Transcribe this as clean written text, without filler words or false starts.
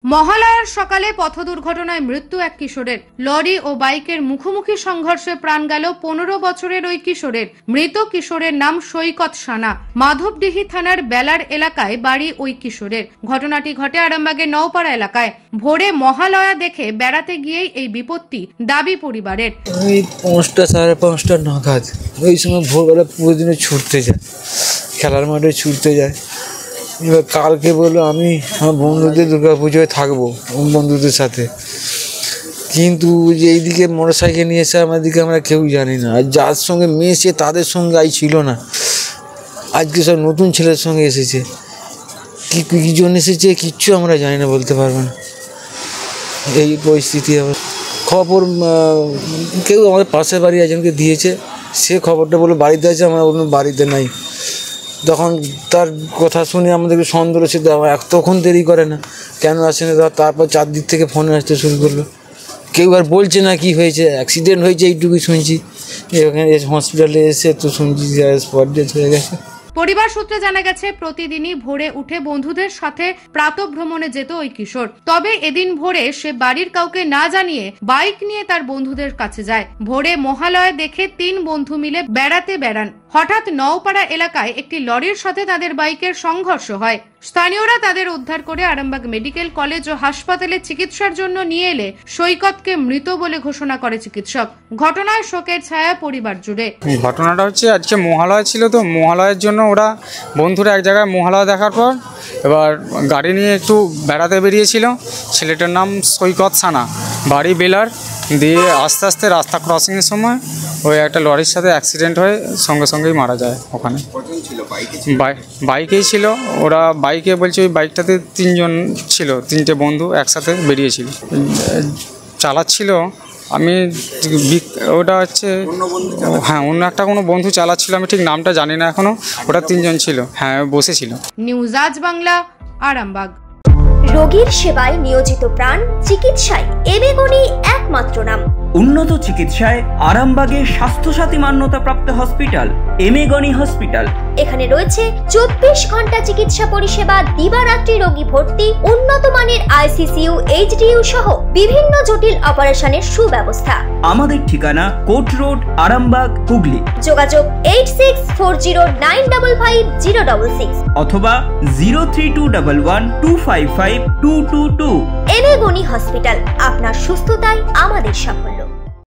মহালয়ার সকালে পথ দুর্ঘটনায় মৃত্যু এক কিশোরের। লরি ও বাইকের মুখোমুখি সংঘর্ষে প্রাণ গেল 15 বছরের ওই কিশোরের। মৃত কিশোরের নাম সৈকত সানা। মাধবডিহি থানার বেলার এলাকায় বাড়ি ওই কিশোরের। ঘটনাটি ঘটে আরামবাগের নওপাড়া এলাকায়। ভোরে মহালয়া দেখে বেড়াতে গিয়েই এই বিপত্তি, দাবি পরিবারের। ওই 5টা 5:30 নাগাদ ওই সময় ভোরবেলা প্রতিদিন ছুটতে যায়, খেলার মাঠে ছুটতে যায়। এবার কালকে বললো আমি আমার বন্ধুদের দুর্গাপুজোয় থাকবো বন্ধুদের সাথে, কিন্তু যে এইদিকে মোটর সাইকেল নিয়ে এসে আমাদেরকে আমরা কেউ জানি না। আর যার সঙ্গে মেয়েছে তাদের সঙ্গে ছিল না, আজকে সব নতুন ছেলের সঙ্গে এসেছে। কী জন্য এসেছে কিচ্ছু আমরা জানি না, বলতে পারবো না। এই পরিস্থিতি আবার খবর কেউ আমাদের পাশের বাড়ি একজনকে দিয়েছে, সে খবরটা বলে বাড়িতে আছে, আমরা বললাম বাড়িতে নাই। তখন তার কথা শুনে আমাদেরকে সন্দেহ হচ্ছে, তখন দেরি করে না, কেন আসে না। তারপর চারদিক থেকে ফোনে আসতে শুরু করলো। কেউ আর বলছে না কি হয়েছে, অ্যাক্সিডেন্ট হয়েছে এইটুকুই শুনছি। এখানে হসপিটালে এসে তো শুনছি স্পট ডেথ হয়ে গেছে। পরিবার সূত্রে জানা গেছে, প্রতিদিনই ভোরে উঠে বন্ধুদের সাথে প্রাতঃভ্রমণে যেত ওই কিশোর। তবে এদিন ভোরে সে বাড়ির কাউকে না জানিয়ে বাইক নিয়ে তার বন্ধুদের কাছে যায়। ভোরে মহালয়া দেখে 3 বন্ধু মিলে বেড়াতে বেড়ান। হঠাৎ নওপাড়া এলাকায় একটি লরির সাথে তাদের বাইকের সংঘর্ষ হয়। স্থানীয়রা তাদের উদ্ধার করে আরামবাগ মেডিকেল কলেজ ও হাসপাতালে চিকিৎসার জন্য নিয়ে এলে সৈকতকে মৃত বলে ঘোষণা করে চিকিৎসক। ঘটনায় শোকের ছায়া পরিবার জুড়ে। ঘটনাটা হচ্ছে, আজকে মহালয়া ছিল, তো মহালয়ার জন্য ওরা বন্ধুরা এক জায়গায় মহালয়া দেখার পর এবার গাড়ি নিয়ে একটু বেড়াতে বেরিয়েছিল। ছেলেটার নাম সৈকত সানা, বাড়ি বেলার। দিয়ে আস্তে আস্তে রাস্তা ক্রসিংয়ের সময় ওই একটা লরির সাথে অ্যাক্সিডেন্ট হয়ে সঙ্গে সঙ্গেই মারা যায় ওখানে। বাইকেই ছিল ওরা, বাইকে বলছে ওই বাইকটাতে 3 জন ছিল, 3টে বন্ধু একসাথে বেরিয়েছিল। চালাচ্ছিল, আমি ওটা হচ্ছে হ্যাঁ অন্য একটা কোনো বন্ধু চালাচ্ছিল, আমি ঠিক নামটা জানি না এখনো। ওটা 3 জন ছিল, হ্যাঁ বসেছিল। নিউজ আজ বাংলা, আরামবাগ। রোগীর সেবায় নিয়োজিত প্রাণ, চিকিৎসায় এবেগুনি একমাত্র নাম। উন্নত চিকিৎসায় আরামবাগে স্বাস্থ্যসাথী মান্যতাপ্রাপ্ত হসপিটাল এমেগনি হসপিটাল। এখানে রয়েছে 24 ঘন্টা চিকিৎসা পরিষেবা, দিবারাত্রি রোগী ভর্তি, উন্নত মানের আইসিসিইউ, এইচডিইউ সহ বিভিন্ন জটিল অপারেশনের সুব্যবস্থা। আমাদের ঠিকানা কোট রোড, আরামবাগ, হুগলি। যোগাযোগ 8640955066 অথবা 03211255222। এমেগনি হসপিটাল, আপনার সুস্থতাই আমাদের সাফল্য।